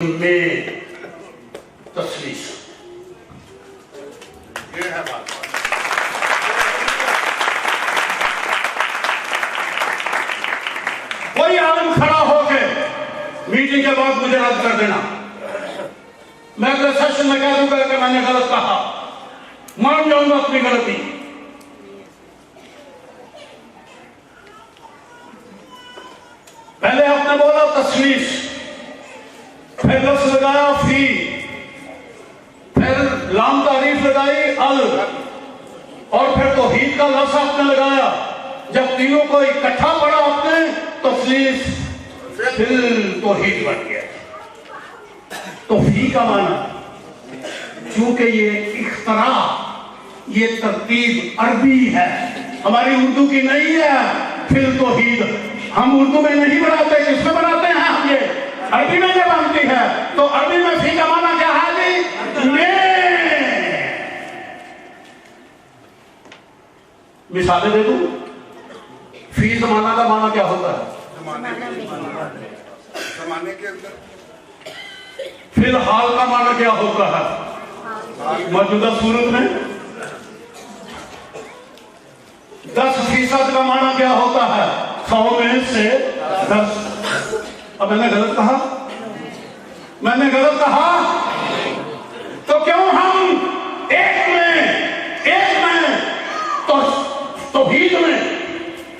में तस्वीर ये है बात। कोई आलम खड़ा होके मीटिंग के बाद मुझे रद्द कर देना, मैं अगले सेशन में कह दूंगा कि मैंने गलत कहा, मान जाऊंगा अपनी गलती। पहले आपने बोला तस्वीर, फिर लफ्ज लगाया फी, फिर लाम तारीफ लगाई अल, और फिर तौहीद का लफ्ज आपने लगाया। जब तीनों को इकट्ठा पढ़ा आपने तो फिर तौहीद बन गया। तो फी का माना, चूंकि ये इख्तरा, ये तरतीब अरबी है, हमारी उर्दू की नहीं है। फिर तौहीद हम उर्दू में नहीं बनाते, किसमें बनाते हैं हम? ये अरबी में जब बनती है तो अरबी में फी का माना क्या है जी? में। मिसालें दे दूं, फी जमाना का माना क्या होता है? जमाने के अंदर। फिलहाल का माना क्या होता है? मौजूदा सूरत में। 10% का माना क्या होता है? 100 में से 10। अब मैंने गलत कहा? मैंने गलत कहा? तो क्यों हम एक में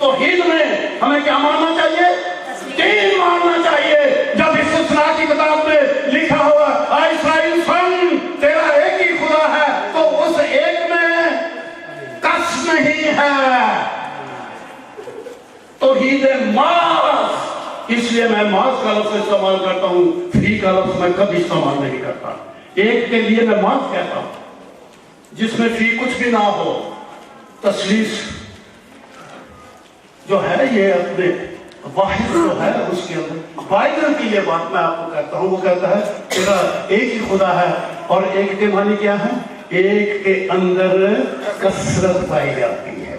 तौहीद में हमें क्या मानना चाहिए? 3 मानना चाहिए। जब इस्तिस्ना की किताब में लिखा हुआ ऐ इस्राईल सुन, तेरा एक ही खुदा है, तो उस एक में कस नहीं है, तौहीद मास। इसलिए मैं मास का लफ्ज इस्तेमाल करता हूं, फी का लफ्ज मैं कभी इस्तेमाल नहीं करता। एक के लिए मैं मास कहता हूं जिसमें फी कुछ भी ना हो। तस्लीस जो है ये अपने वाहिद जो है उसके अंदर बाइबल की ये बात मैं आपको कहता हूं। वो कहता है तेरा एक ही खुदा है, और एक के मानी क्या है? एक के अंदर कसरत पाई जाती है।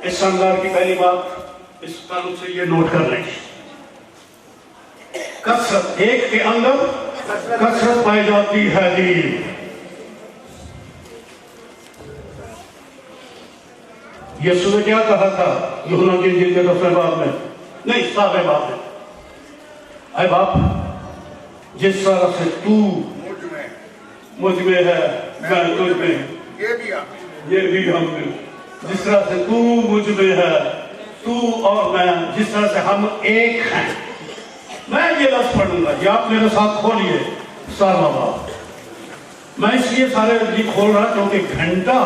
इस शानदार की पहली बात इस ताल्लुक से ये नोट कर लें, कसरत, एक के अंदर कसरत पाई जाती है जी। यीशु ने क्या कहा था यूहन्ना की इंजील के 10वें बाब में, नहीं 7वें बाब में, अरे बाप जिस तरह से तू मुझ में है मैं तुझ में, ये भी हम में, जिस तरह से तू मुझ में है, तू और मैं, जिस तरह से हम एक हैं। मैं ये लफ्ज पढ़ूंगा, ये आप मेरे साथ खोलिए 7वां बाब। मैं इसलिए सारे लिख खोल रहा क्योंकि घंटा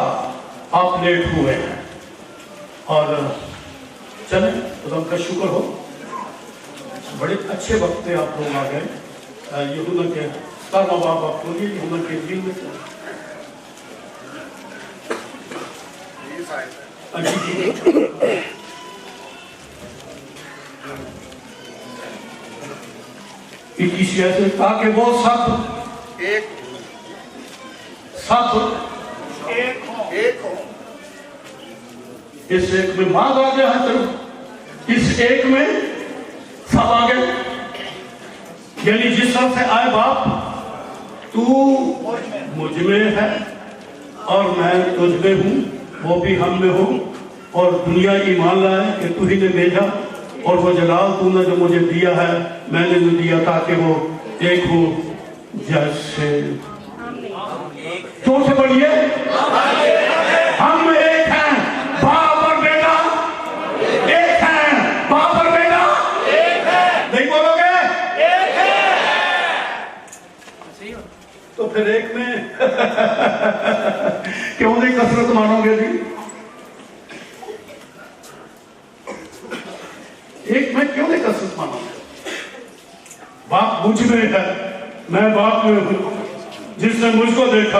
आप लेट हुए हैं, और चले खुदा का शुक्र हो, बड़े अच्छे वक्त पे आप लोग आ गए। यूहन्ना के 7वां बाब आप खोलिए, यूहन्ना के इंजील में से, ताकि वो सब एक हो। इस एक में मां आ गया है, तो इस एक में सब आ गए। यानी जिस तरह से आए बाप तू मुझ में है और मैं तुझ में हूं, वो भी हम में हो, और दुनिया ईमान लाए कि तू ही ने भेजा, और वो जलाल तूने जो मुझे दिया है मैंने भी दिया, ताकि वो एक हो जैसे। जोर से बोलिए, हम एक हैं, बाप और बेटा एक हैं, बाप और बेटा एक है। नहीं बोलोगे? एक है। तो फिर एक में क्यों नहीं कसरत मानोगे जी? एक में क्यों नहीं कसरत मानोगे? बाप मुझ में है, मैं बाप में हूं, जिसने मुझको देखा।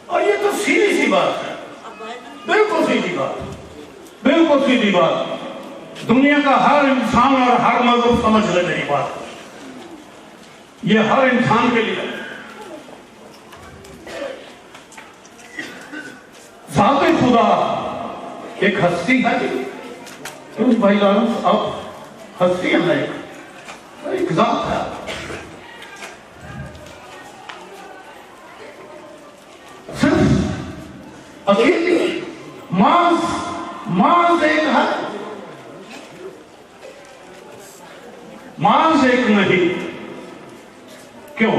और ये तो सीधी सी बात है, बिल्कुल सीधी बात, बिल्कुल सीधी बात। दुनिया का हर इंसान और हर मजहब समझ ले मेरी बात, ये हर इंसान के लिए। जाते खुदा एक हस्ती है, क्यों भाई लाल आप हंसती हैं? एग्जाम था, सिर्फ अकेले मांस एक है, मांस एक नहीं। क्यों?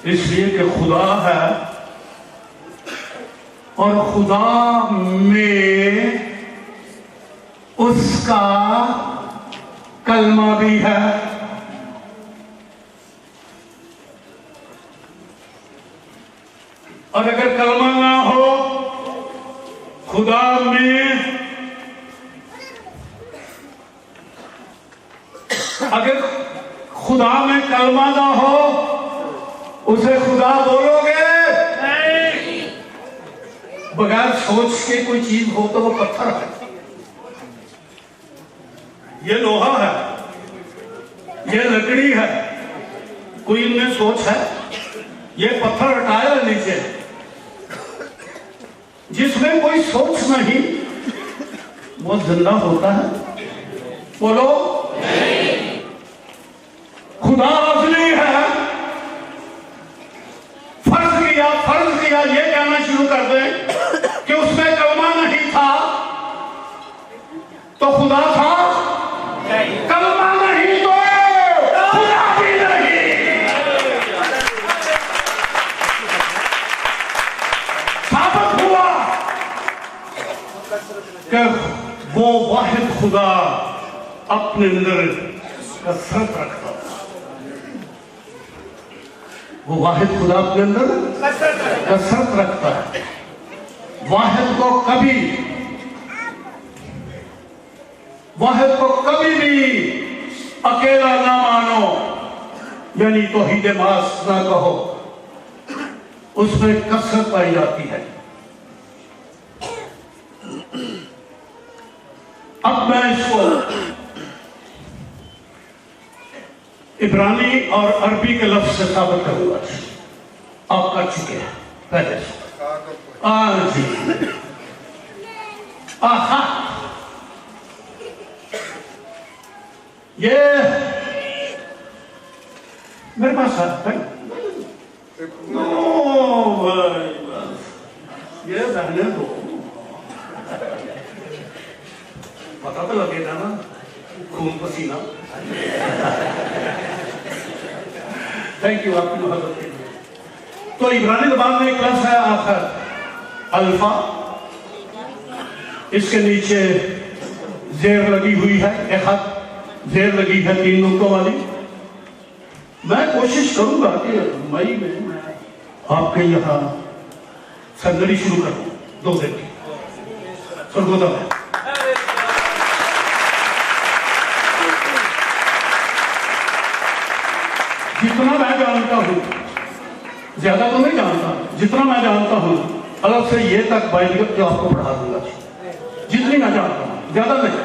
इसलिए कि खुदा है और खुदा में उसका कलमा भी है। और अगर कलमा ना हो खुदा में, अगर खुदा में कलमा ना हो उसे खुदा बोलोगे? नहीं। बगैर सोच के कोई चीज हो तो वो पत्थर है, ये लोहा है, ये लकड़ी है, कोई इनमें सोच है? ये पत्थर हटाया नीचे, जिसमें कोई सोच नहीं वो जिंदा होता है? बोलो नहीं। खुदा असली है। फर्ज किया ये कहना शुरू कर दें कि उसमें कलमा नहीं था तो खुदा था, कलमा नहीं तो खुदा भी नहीं। साबित हुआ कि वो वाहिद खुदा अपने अंदर कसरत रखता था। वो वाहिद खुदा अपने अंदर कसरत रखता है। वाहिद को कभी भी अकेला ना मानो, यानी तौहीद मास ना कहो, उसमें कसरत पाई जाती है। अब मैं इसको इब्रानी और अरबी के लफ्ज से साबित करूंगा। आप कर चुके हैं पहले जी। आहा, ये मेरे पास है। ये बहने दो, पता तो लगेगा ना, खून पसीना। थैंक यू आपकी मदद के लिए। तो इब्रानी ज़बान में एक लफ्ज़ है आखिर अल्फा, इसके नीचे जेर लगी हुई है, एक हाथ जेर लगी है 3 नुक्तों वाली। मैं कोशिश करूंगा कि मई में मैं आपके यहाँ सरगरी शुरू करूँ 2 दिन की सरगोदा में। जितना मैं जानता हूँ, ज्यादा तो नहीं जानता, जितना मैं जानता हूँ अलग से ये तक बाइबल जो आपको पढ़ा दूंगा, जितनी मैं जानता हूँ, ज्यादा नहीं।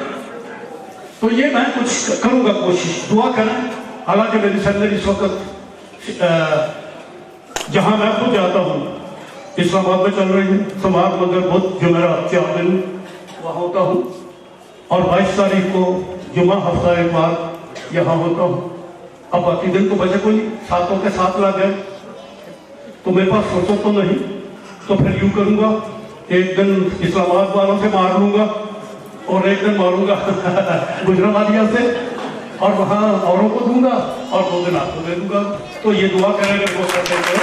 तो ये मैं कुछ करूंगा, कोशिश, दुआ करें। हालांकि मेरी सैलरी इस वक्त जहां मैं खुद जाता हूँ इस्लामाबाद में चल रही है समाज मगर बहुत जुमेरात 4 दिन वहाँ होता हूँ और 22 तारीख को जुमा हफ्ता एक बार यहाँ होता हूँ। अब बाकी दिन तो बचे कोई, 7 के 7 लग गए तो मेरे पास फुर्सत तो नहीं, तो फिर यूं करूंगा, एक दिन इस्लामाबाद वालों से मार लूंगा और एक दिन मारूंगा गुजरावादिया से और वहाँ औरों को दूंगा और 2 दिन आपको दे दूंगा। तो ये दुआ करेंगे वो कर देंगे।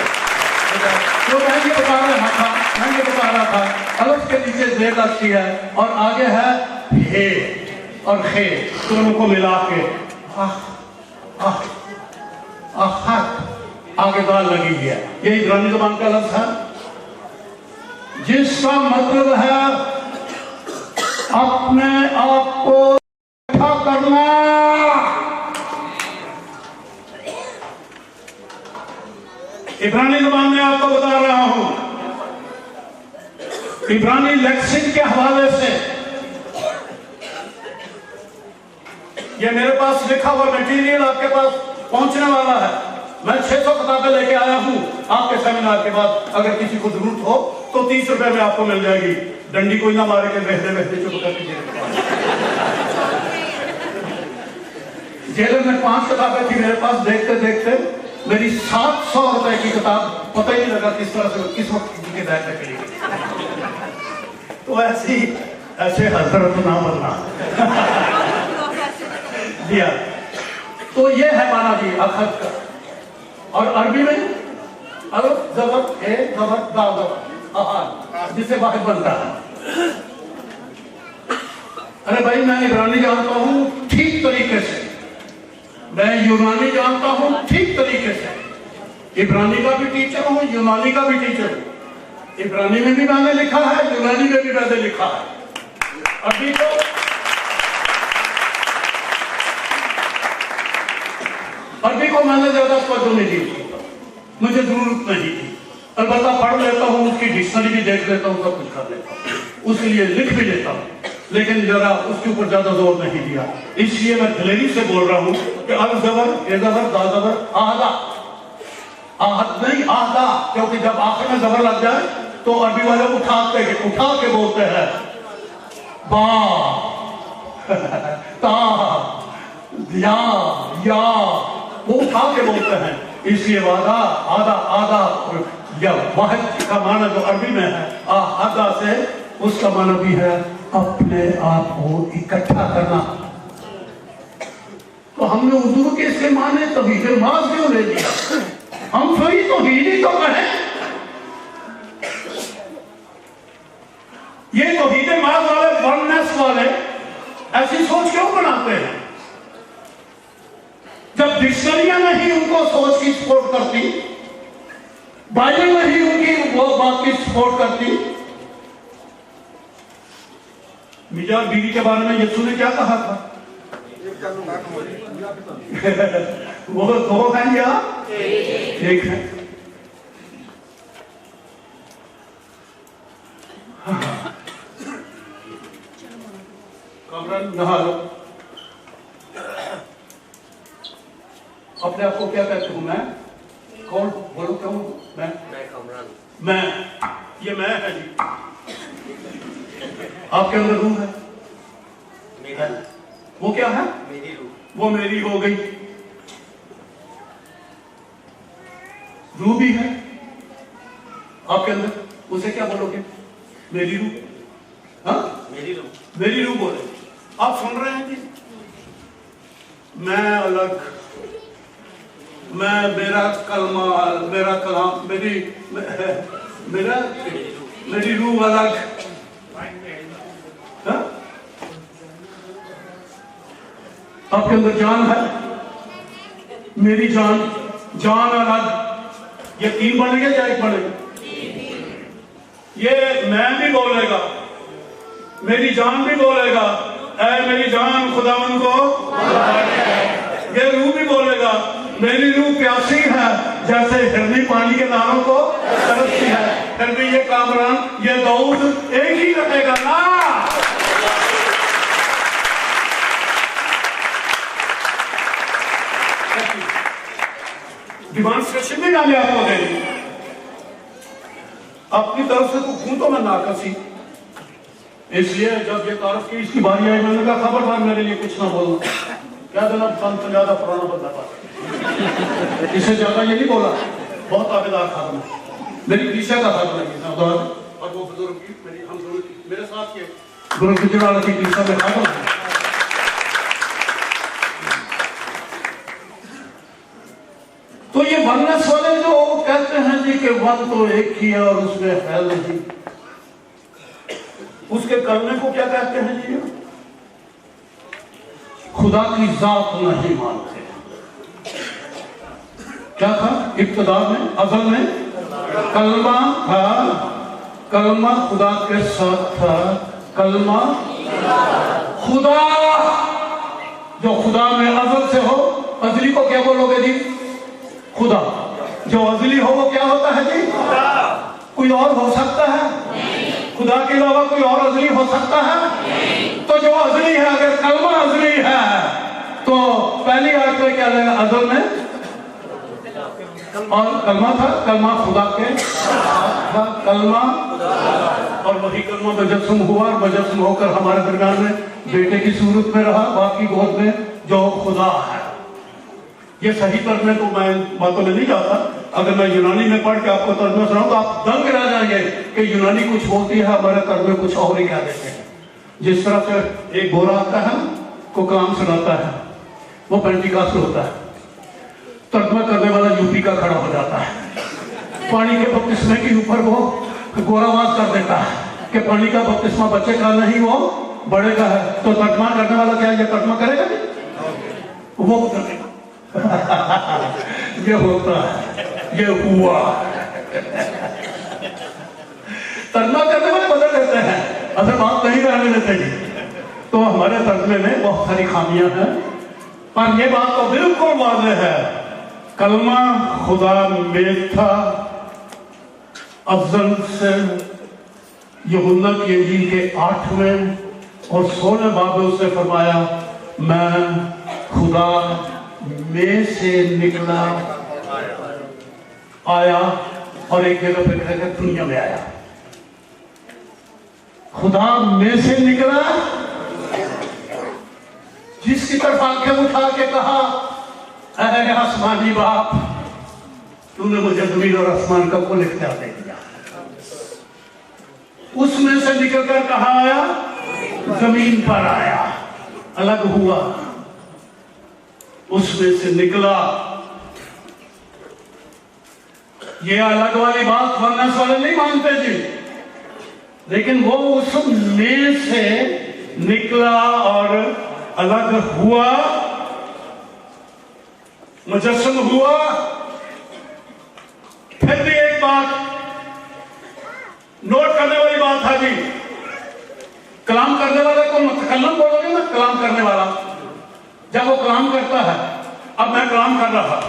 तो मैं ये बता रहा था अलग के नीचे जेर लगती है और आगे है हे और खे, दोनों को मिला के आगे दाल लगी है। ये इब्रानी ज़बान का लफ्ज़ है जिसका मतलब है अपने आप को इकट्ठा करना। इब्रानी ज़बान में आपको बता रहा हूं, इब्रानी लेक्सिक के हवाले से ये मेरे पास लिखा हुआ मटेरियल आपके पास पहुंचने वाला है। मैं 600 किताबें लेके आया हूं आपके सेमिनार के बाद, अगर किसी को जरूरत हो तो 30 रुपए में आपको मिल जाएगी। डंडी कोई ना मारे के बहते बहते चुप करके जेल में 5 किताबें थी मेरे पास, देखते देखते मेरी 700 रुपए की किताब पता ही नहीं लगा किस तरह से किस वक्त की बैग में चली गई। तो ऐसे हजरत ना बनना दिया। तो ये है माना जी अखद का। और अरबी में अरब जबर ए जबर दा जबर आहार जिससे वाहिद बनता है। अरे भाई मैं इब्रानी जानता हूं ठीक तरीके से, मैं यूनानी जानता हूं ठीक तरीके से। इब्रानी का भी टीचर हूं, यूनानी का भी टीचर हूं। इब्रानी में भी मैंने लिखा है, यूनानी में भी मैंने लिखा है। अभी तो अरबी को मैंने ज्यादा तवज्जो नहीं दी, मुझे जरूरत नहीं थी। अलबत्ता पढ़ लेता हूँ, उसकी डिक्शनरी भी देख लेता हूँ, सब कुछ कर लेता हूँ, उसके लिए लिख भी लेता हूँ, लेकिन जरा उसके ऊपर ज्यादा जोर नहीं दिया। इसलिए मैं दिलेरी से बोल रहा हूँ कि अल जबर ए जबर दा जबर आहदा, आहद नहीं आहदा, क्योंकि जब आखिर में जबर लग जाए तो अरबी वाले उठा के बोलते हैं बा ता या वो उठा के बोलते हैं। इसलिए वादा आधा आधा या वाहिद का माना जो अरबी में है आधा से, उसका माना भी है अपने आप को इकट्ठा करना। तो हमने उर्दू के इसके माने तौहीद माज़ क्यों ले लिया? हम सही तो ही तो कहें, ये तौहीद माज़ वाले वननेस वाले ऐसी सोच क्यों बनाते हैं? जब डिक्शनरियां नहीं उनको सोच की सपोर्ट करती, बाइबल नहीं उनकी वो बात की सपोर्ट करती। मिजाज बीवी के बारे में यीशु ने क्या कहा था? वो दो हैं या एक है? कामरान नहा लो। अपने आप को क्या कहते हूँ मैं? कौन बोलो क्या हूँ मैं कामरान। मैं, ये मैं है जी। आपके अंदर रूह है, वो क्या है? मेरी रूह। वो मेरी हो गई, रूह भी है आपके अंदर, उसे क्या बोलोगे? मेरी रूह। हाँ मेरी रूह बोले। आप सुन रहे हैं जी? मैं अलग, मैं मेरा कलमा, मेरा कलाम, मेरी रूह अलग। हा? आपके अंदर जान है, मेरी जान अलग। ये 3 बनेगा या 1 बनेगा? ये मैं भी बोलेगा, मेरी जान भी बोलेगा ऐ मेरी जान खुदावंद को, ये रूह भी बोलेगा मेरी रूह प्यासी है जैसे हिरनी पानी के नारों को तरसती है। फिर भी ये कामरान, ये दाऊद एक ही रहेगा ना। डिमॉन्स्ट्रेशन भी मैंने आपको दे दी, अपनी तरफ से तो हूं तो मैं नाकसी। इसलिए जब ये तारफ की इसकी बारी आई, मैंने कहा खबरदार मेरे लिए कुछ ना बोलना। क्या देना संत ज्यादा पुराना बंदा था, इससे ज्यादा ये नहीं बोला। बहुत आबेदार खादम है, मेरी कलीसिया का खादम है। और वो बुजुर्ग की मेरे साथ ये बुजुर्ग गुजराल की कलीसिया में खादम है। तो ये वननेस वाले जो कहते हैं जी कि वन तो एक ही है और उसमें है नहीं, उसके करने को क्या कहते हैं जी? खुदा की जात नहीं मानते। क्या था इब्तिदा में, अज़ल में कलमा था, कलमा खुदा के साथ था, कलमा खुदा जो खुदा में अज़ल से हो। अज़ली को क्या बोलोगे जी? खुदा। जो अज़ली हो वो क्या होता है जी? कोई और हो सकता है? खुदा के अलावा कोई और अज़ली हो सकता है? तो जो अज़ली है, अगर कलमा अज़ली है तो पहली आयत में क्या लेगा? अज़ल में और कलमा था, कलमा खुदा के था, कलमा और वही कलमा मुजस्सम हुआ और मुजस्सम होकर हमारे दरमियान में बेटे की सूरत में रहा, बाप की गोद में जो खुदा है। ये सही तर्जमे तो मैं बातों में नहीं जाता, अगर मैं यूनानी में पढ़ के आपको तर्जमा सुनाऊं तो आप दंग रह जाएंगे कि यूनानी कुछ बोलती है, हमारे तर्जमे कुछ और ही कह देते हैं। जिस तरह से एक गोरा आता है को कलाम सुनाता है, वो पेंटिकॉस्ट होता है, तर्जमा करने वाला यूपी का खड़ा हो जाता है, पानी के बपतिस्मे के ऊपर वो गोरावाज कर देता है कि पानी का बपतिस्मा बच्चे का नहीं, वो बड़े का है। तो तर्जमा करने वाला क्या ये तर्जमा करेगा? वो करेगा। ये होता है, ये हुआ। तर्जमा करने वाले बदल देते हैं, अगर बात नहीं रहने देते जी। तो हमारे तर्जमे में बहुत सारी खामियां हैं, पर यह बात तो बिल्कुल वाज़ेह है, कलमा खुदा में था अज़ल से। यूहन्ना की इंजील के 8वें और 16वें बाब में उसने फरमाया, मैं खुदा में से निकला आया, और एक जगह पे कहकर दुनिया में आया। खुदा में से निकला, जिसकी तरफ आंखें उठा के कहा, अरे आसमानी बाप, तूने मुझे जमीन और आसमान का कुल इख्तियार दे दिया। उसमें से निकलकर कहाँ आया? जमीन पर आया, अलग हुआ, उसमें से निकला। ये अलग वाली बात वनस वाले नहीं मानते जी, लेकिन वो उसमें से निकला और अलग हुआ, मुजस्सम हुआ। फिर भी एक बात नोट करने वाली बात है जी, कलाम करने वाले को मुतकल्लम बोलोगे ना, कलाम करने वाला जब वो कलाम करता है, अब मैं कलाम कर रहा,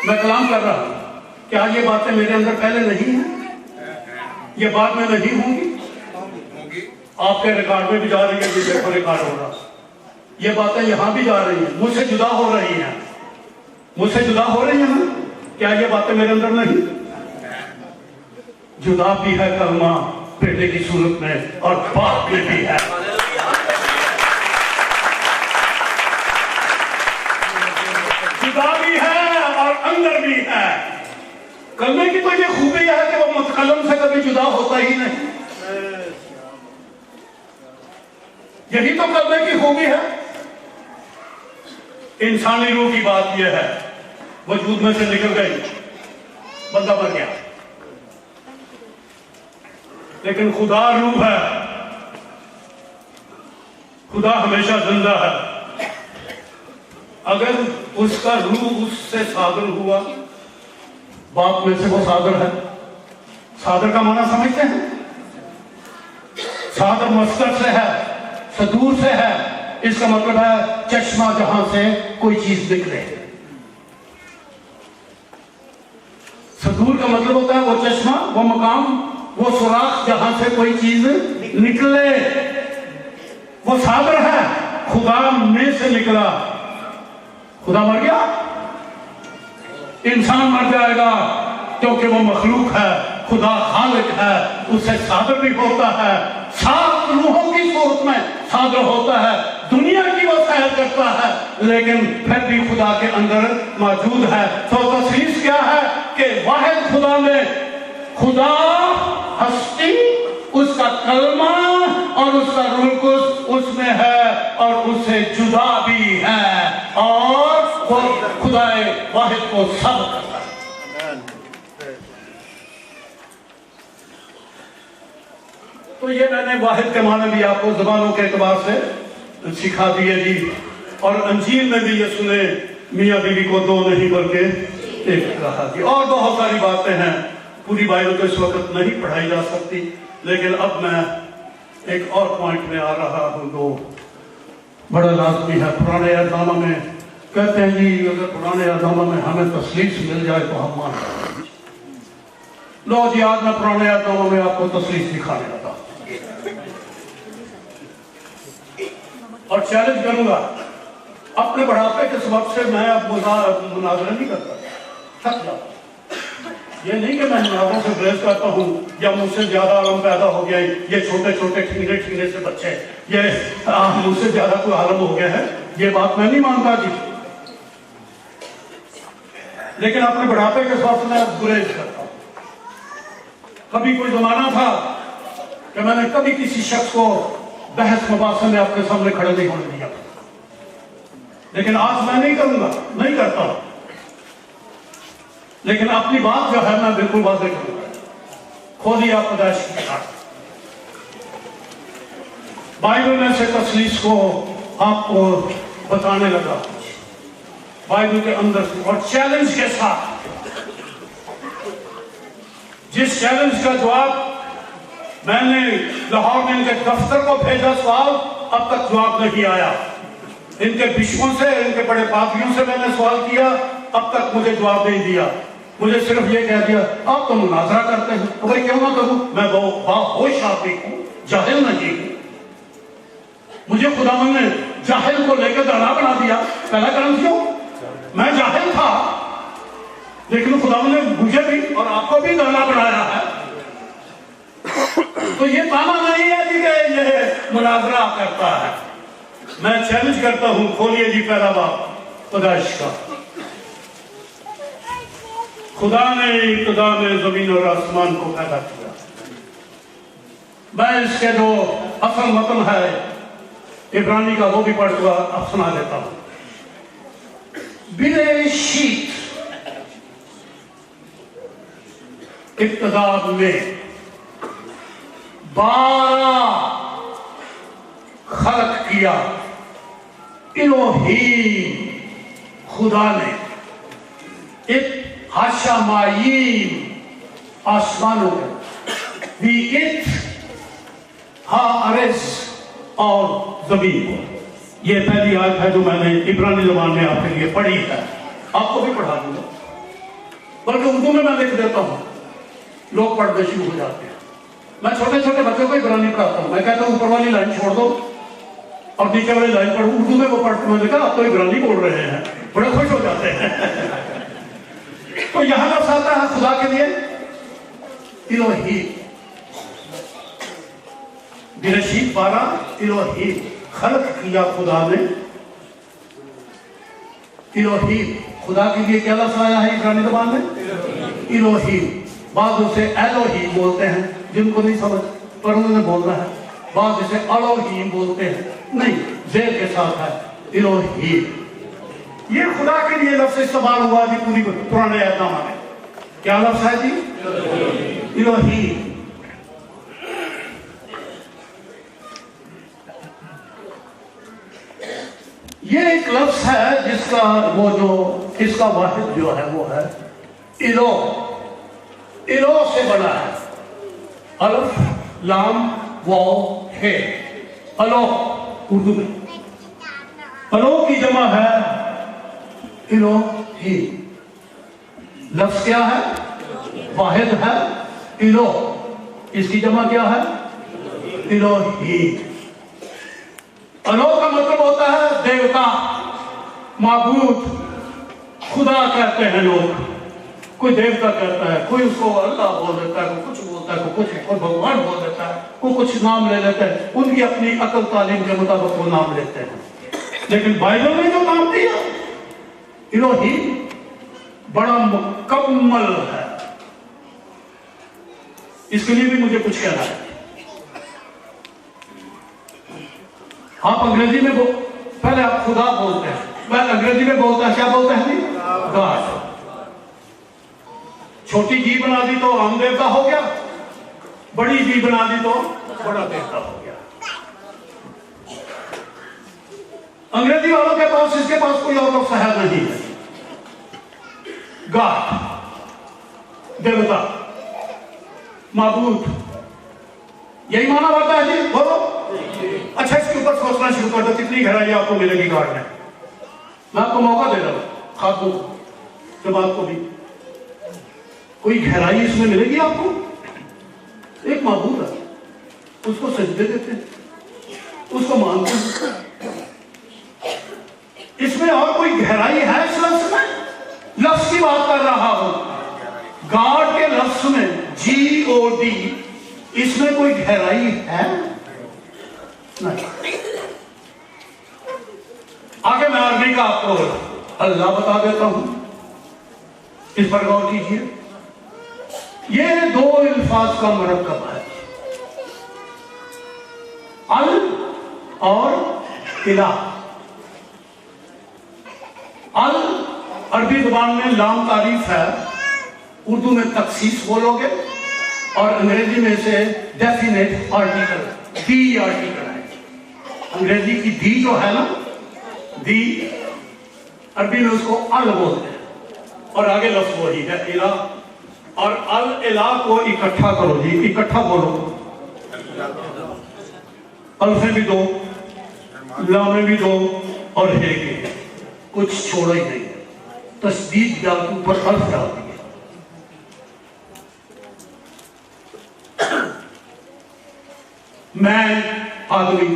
मैं कलाम कर रहा, क्या ये बातें मेरे अंदर पहले नहीं है? ये बाद में नहीं होंगी? आपके रिकॉर्ड में भी जा रही है, जी देखो रिकॉर्ड हो रहा, ये बातें यहां भी जा रही हैं, मुझसे जुदा हो रही हैं, मुझसे जुदा हो रही हैं। क्या ये बातें मेरे अंदर नहीं? जुदा भी है कलमा बेटे की सूरत में, और बाप में भी है। जुदा भी है और अंदर भी है। कलमे की तो ये खूबी है कि वो मुतकल्लम से कभी जुदा होता ही नहीं। यही तो कलमे की खूबी है। इंसानी रूह की बात यह है, वजूद में से निकल गई, बंदा मर गया, लेकिन खुदा रूह है, खुदा हमेशा जिंदा है। अगर उसका रूह उससे सादर हुआ, बाप में से वो सादर है। सादर का माना समझते हैं? सादर मस्तर से है, सदूर से है, इसका मतलब है चश्मा जहां से कोई चीज निकले। सदूर का मतलब होता है वो चश्मा, वो मकाम, वो सुराख जहां से कोई चीज निकले, वो सादर है। खुदा में से निकला, खुदा मर गया, इंसान मर जाएगा क्योंकि वो मखलूक है, खुदा खालिक है, उससे सादर भी होता है, 7 रूहों की सूरत में सादर होता है, दुनिया की वो सैर करता है, लेकिन फिर भी खुदा के अंदर मौजूद है। तो तस्लीस क्या है कि वाहिद खुदा में खुदा हस्ती, उसका कलमा और उसका रूह कुद्स उसमें है, और उससे जुदा भी है, और वो खुदाए वाहिद को सब करता है। तो ये मैंने वाहिद के माने भी आपको जबानों के एतबार से सिखा दिए जी। और अंजील में भी ये सुने, मियाँ बीवी को 2 नहीं बल्कि 1 कहा जी। और बहुत सारी बातें हैं, पूरी बाइबल तो इस वक्त नहीं पढ़ाई जा सकती, लेकिन अब मैं एक और पॉइंट में आ रहा हूँ जो बड़ा लाजमी है। पुराने अहदनामा में कहते हैं जी, अगर पुराने अहदनामा में हमें तसलीस मिल जाए तो हम मान लें। लो जी, आज मैं पुराने अहदनामा में आपको तसलीस दिखाने लगा और चैलेंज करूंगा। अपने बढ़ापे के सबब से मैं अब मुनाजरा नहीं करता, थक जाता। ये नहीं कि मैं मुनाजरों से बहस करता हूँ या मुझसे ज्यादा आलम पैदा हो गया, ये छोटे छोटे ठीने से बच्चे, ये मुझसे ज्यादा कोई आलम हो गया है, ये बात मैं नहीं मानता जी। लेकिन अपने बुढ़ापे के साथ मैं गुरेज करता हूं। कभी कोई जमाना था कि मैंने कभी किसी शख्स को बहस मुबासा में आपके सामने खड़े नहीं होने दिया, लेकिन आज मैं नहीं करूंगा, नहीं करता। लेकिन अपनी बात जो है मैं बिल्कुल वाज़ेह करूंगा। खोलिए आप पैदाइश की किताब, बाइबल में से तसलीस को आपको बताने लगा, बाइबल के अंदर से, और चैलेंज के साथ। जिस चैलेंज का जवाब मैंने लाहौर में इनके दफ्तर को भेजा, सवाल अब तक जवाब नहीं आया। इनके बिशपों से, इनके बड़े पादरियों से मैंने सवाल किया, अब तक मुझे जवाब नहीं दिया। मुझे सिर्फ ये कह दिया आप तो मुनाजरा करते हैं। तो भाई क्यों ना करूं, मैं बाहोश आदमी हूं, जाहिल नहीं हूं। मुझे खुदावंद ने जाहिल को लेकर दाना बना दिया। पहला कारण क्यों? मैं जाहिल था, लेकिन खुदावंद ने मुझे भी और आपको भी दाना बनाया है। तो ये ताना नहीं है कि ये मुनाजरा करता है। मैं चैलेंज करता हूं, खोलिए जी पहला बाब पैदाइश का। खुदा ने इब्तिदा में जमीन और आसमान को पैदा किया। मैं इसके जो असल मतन है इब्रानी का वो भी पढ़ कर अब सुना देता हूं। बिरेशीत, इब्तिदा में 12 खलक किया इलोहीम, खुदा ने। एक हाशामायीम, आसमानों को, दी इट हा अरेस, और जमीन को। यह पहली आयत है जो मैंने इब्रानी ज़बान में आपके लिए पढ़ी है, आपको भी पढ़ा दूंगा, बल्कि उर्दू में मैं लिख देता हूं, लोग पढ़ने शुरू हो जाते हैं। मैं छोटे छोटे बच्चों को इब्रानी पढ़ाता हूं। मैं कहता हूं ऊपर वाली लाइन छोड़ दो और नीचे वाली लाइन पढ़ो। उर्दू में वो पढ़ते, मैंने कहा आप तो इब्रानी बोल रहे हैं, बड़े खुश हो जाते हैं। तो यहां लफ्ज़ आता है खुदा के लिए इलोही, बिरशीत 12 इलोही, खल्क किया खुदा ने। इलोही, खुदा के लिए क्या लफ्ज़ आया है इब्रानी ज़बान में? इलोही। बाद उसे एलोहीम बोलते हैं, जिनको नहीं समझ पर उन्होंने बोलना है। बाद इसे अलोहीम बोलते हैं, नहीं जेर के साथ है इलोहीम। ये खुदा के लिए लफ्ज़ इस्तेमाल हुआ जी पूरी पुराने अहदनामा में। क्या लफ्ज़ है जी? इलोहीम। ये एक लफ्ज़ है जिसका वो जो इसका वाहिद जो है वो है इलो। इलो से बना है, अल्फ लाम वाव है। अलो उर्दू में अलो की जमा है इलो ही। लफ्ज़ क्या है? वाहिद है इलो, इसकी जमा क्या है? इलो ही। अलो का मतलब होता है देवता, माबूद, खुदा कहते हैं लोग। कोई देवता कहता है, कोई उसको अल्लाह बोल देता है, कोई कुछ बोलता है, कोई भगवान बोल देता है, कोई कुछ नाम ले लेता है। उनकी अपनी अकल तालीम के मुताबिक वो नाम लेते हैं। लेकिन बाइबल में जो नाम दिया इलोही बड़ा मुकम्मल है। इसके लिए भी मुझे कुछ कहना है। आप अंग्रेजी में पहले आप खुदा बोलते हैं, मैं अंग्रेजी में बोलता है, क्या बोलते हैं जी? गॉड। छोटी जी बना दी तो आम देवता हो गया, बड़ी जी बना दी तो बड़ा देवता हो गया। अंग्रेजी वालों के पास इसके पास कोई और लफ्ज़ है नहीं है। गॉड, देवता, माबूद, यही माना होता है जी। बोलो। अच्छा, इसके ऊपर सोचना शुरू कर दो, कितनी गहराई आपको मिलेगी गॉड में। मैं आपको मौका दे रहा हूं, खातून जमात को भी, कोई गहराई इसमें मिलेगी आपको। एक माबूद है, उसको सजदे देते हैं, उसको मानते हैं। इसमें और कोई गहराई है इस लफ्ज़ में? लफ्ज़ की बात कर रहा हूं, गॉड के लफ्ज़ में GOD, इसमें कोई गहराई है? नहीं। आगे मैं अरबी का आपको अल्लाह बता देता हूं। इस पर गौर कीजिए, ये दो अल्फाज का मरकब है, अल और इला। अल अरबी जुबान में लाम तारीफ है, उर्दू में तखसीस बोलोगे, और अंग्रेजी में से डेफिनेट आर्टिकल, दी आर्टिकल है। अंग्रेजी की दी जो है ना, दी, अरबी में उसको अल बोलते हैं, और आगे लफ्ज वही है इला। और अल इला को इकट्ठा करो जी, इकट्ठा बोलो। अल्फ में भी दो, ला में भी दो, और हे के कुछ छोड़ो ही नहीं, तस्दीक डाल के ऊपर अल्फ डाल दिए। मैन आदमी,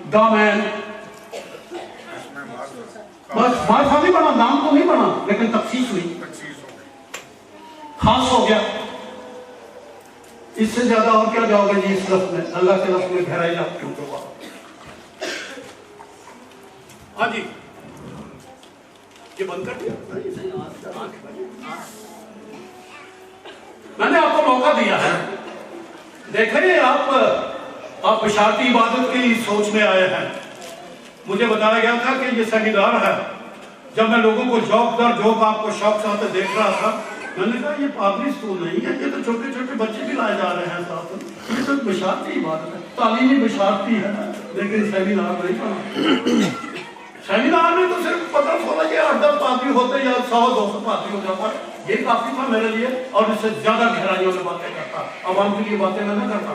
द मैन, बस मार्फा नहीं बना, नाम तो नहीं बना, लेकिन तखसीस हुई, खास हो गया। इससे ज्यादा और क्या जाओगे जी इस लफ्ज में, अल्लाह के लफ्ज में गहराई ना क्यों होगा। हाँ जी, ये बंद कर दिया। मैंने आपको मौका दिया है, देखें आप बशारती इबादत की सोच में आए हैं। मुझे बताया गया था कि ये सेमिनार है। जब मैं लोगों को जॉब दर जॉब आपको शौक साथ देख रहा था, मैंने कहा ये पाबली स्कूल नहीं है, ये तो छोटे छोटे बच्चे भी लाए जा रहे हैं साथ। ये तो बशारती इबादत है, तालीमी बशारती है, लेकिन सेमिनार नहीं पढ़ा। सेमिनार में तो सिर्फ 15-16 के 8-10 पादरी होते या 100-200 पादरी हो जाता, ये काफी था मेरे लिए। और इससे ज्यादा गहराइयों में बातें करता, आवाम के लिए बातें मैं नहीं करता,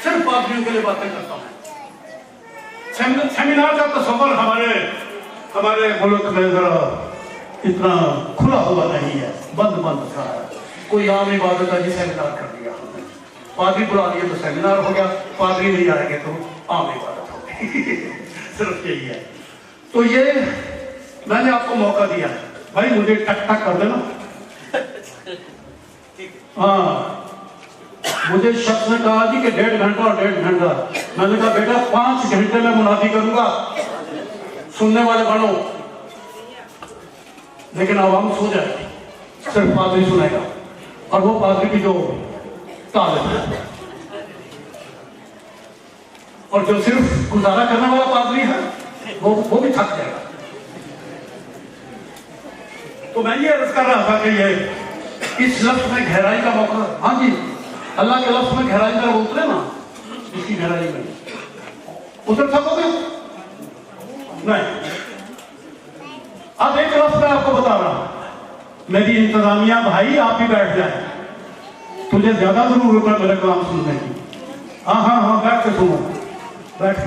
सिर्फ पादरियों के लिए बातें करता हूँ। सेमिनार का तस्वर हमारे मुल्क में जरा इतना खुला हुआ नहीं है, बंद सा है। कोई आम इबादत है जी, सेमिनार कर दिया, पादरी बुला दिए तो सेमिनार हो गया, पादरी नहीं आएंगे तो आम इबादत होगी। सिर्फ यही है। तो ये मैंने आपको मौका दिया है भाई, मुझे टक टक कर देना। हाँ, मुझे शख्स ने कहा जी कि 1.5 घंटा और 1.5 घंटा। मैंने कहा बेटा 5 घंटे में मुनादी करूंगा, सुनने वाले बनो, लेकिन आवाम सो जाएगी, सिर्फ पादरी सुनेगा, और वो पादरी की जो तालिब है, और जो सिर्फ गुजारा करने वाला पादरी है वो भी थक जाएगा। तो मैं ये अर्ज कर रहा था कि ये इस लफ्ज में गहराई का मौका। हाँ जी, अल्लाह के लफ्ज में गहराई का उतरे ना, इसकी गहराई में उतर सकोगे नहीं। अब एक लफ्ज मैं आपको बता रहा हूं, मेरी इंतजामिया भाई आप ही बैठ जाए, तुझे ज्यादा जरूरत है मेरे काम सुनने की। हाँ हाँ हाँ, बैठ के सुनो, बैठ के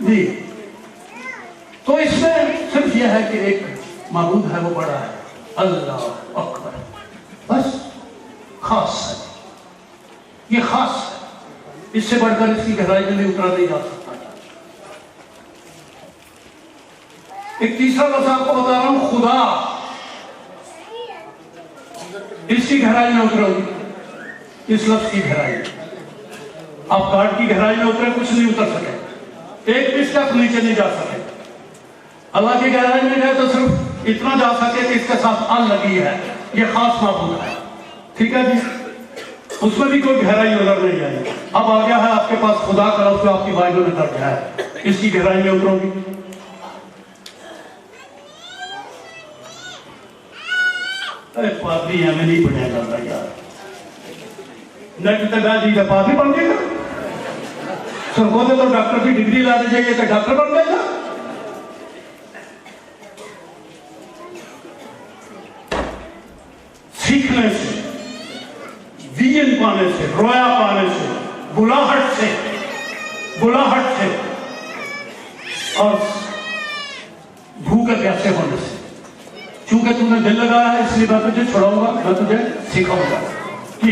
जी। तो इसमें सिर्फ यह है कि एक माबूद है, वो बड़ा है, अल्लाह अकबर, बस खास है, ये खास है, इससे बढ़कर इसकी गहराई में नहीं उतरा नहीं जा सकता। एक तीसरा लफ्ज आपको बता रहा हूं, खुदा, इसकी गहराई में उतरोगी, इस लफ्ज की गहराई में। आप कार्ड की गहराई में उतरे, कुछ नहीं उतर सके, एक भी स्टेप नीचे नहीं जा सके। अल्लाह की गहराई में गए तो सिर्फ इतना जा सके कि इसके साथ अल लगी है, ये खास माबूद है, ठीक है जी, उसमें भी कोई गहराई नजर नहीं आई। अब आ गया है आपके पास खुदा का लफ्ज, आपकी बाइबल में दर्ज है, इसकी गहराई में उतरोगी। अरे पादरी हमें नहीं पढ़ाया जाता यार, नेट तक जी का पादरी बन जाएगा, सरकों तो डॉक्टर की डिग्री ला दीजिए तो डॉक्टर बन जाएगा। सीखने से, विजन पाने से, रोया पाने से, बुलाहट से और भूखे प्यासे होने से। चूंकि तुमने दिल लगाया है इसलिए मैं तुझे छोड़ाऊंगा, मैं तुझे सिखाऊंगा कि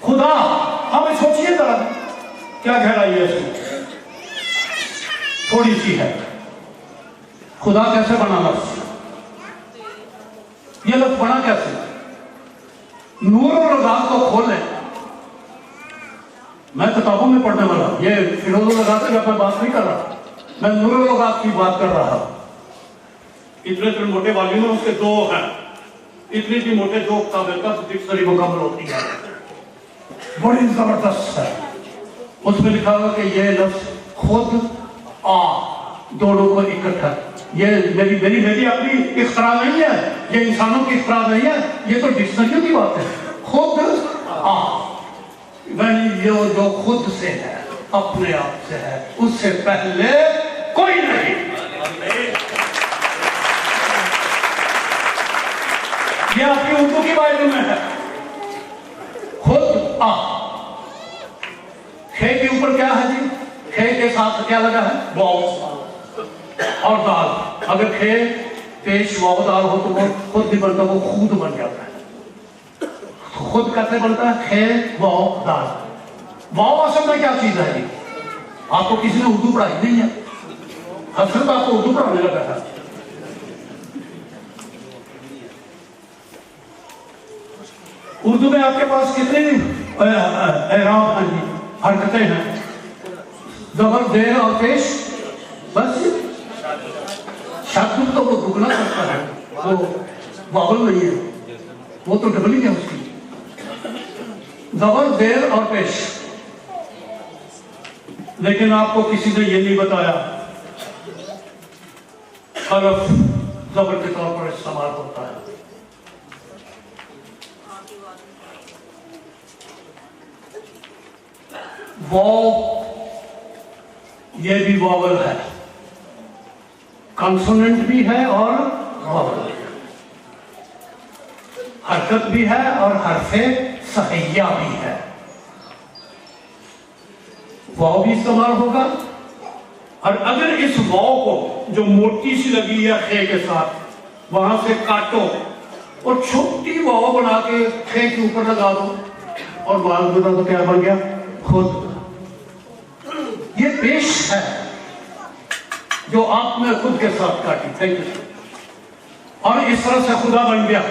खुदा। हमें सोचिए जरा क्या गहराई है इसमें, थोड़ी सी है। खुदा कैसे बना लफ्ज, ये लफ्ज बना कैसे? नूर और लगात को खोलें, मैं किताबों में पढ़ने वाला, ये फिरोज लगाते जब मैं बात नहीं कर रहा, मैं नूर और लगात की बात कर रहा। इतने इतने मोटे वॉल्यूम उसके दो हैं, इतनी इतनी मोटे दो किताबें तब डिक्शनरी मुकम्मल होती है, बड़ी जबरदस्त है। उसमें लिखा हुआ कि ये लफ्ज खुद आ दोनों को इकट्ठा, ये मेरी मेरी मेरी अपनी इख्तरा नहीं है, ये इंसानों की इख्तरा नहीं है, ये तो डिक्शनरियों की बात है। खुद आ ये जो खुद से है, अपने आप से है, उससे पहले कोई नहीं। ये आपकी उर्दू की बाइबल में है, खुद आ। खे के ऊपर क्या है जी? खे के साथ क्या लगा है? वाव और दाल। अगर खे पेश वाव दाल हो तो वो खुद नहीं बनता, वो खुद बन जाता है। खुद कैसे बनता है? खे वाव दाल। वाव असल में क्या चीज है जी? आपको किसी ने उर्दू पढ़ाई नहीं है, हसरत आपको उर्दू पढ़ाने लगा है। उर्दू में आपके पास कितने एराब हैं जी, हरकतें हैं, जबर देर और पेश, बस शब्द तो वो दुगना करता है, वो वावल नहीं है, वो तो डबलिंग है उसकी। जबर देर और पेश, लेकिन आपको किसी ने ये नहीं बताया हरफ जबर के तौर पर इस्तेमाल होता है। वाव ये भी वावल है, कंसोनेंट भी है और वावल भी है, हरकत भी है और हरफे सहैया भी है। वाव भी इस्तेमाल होगा, और अगर इस वाव को जो मोटी सी लगी है खे के साथ वहां से काटो और छोटी वाव बना के खे के ऊपर लगा दो और बाल बता तो क्या बन गया? खुद। ये पेश है जो आपने खुद के साथ काटी। Thank you. और इस तरह से खुदा बन गया।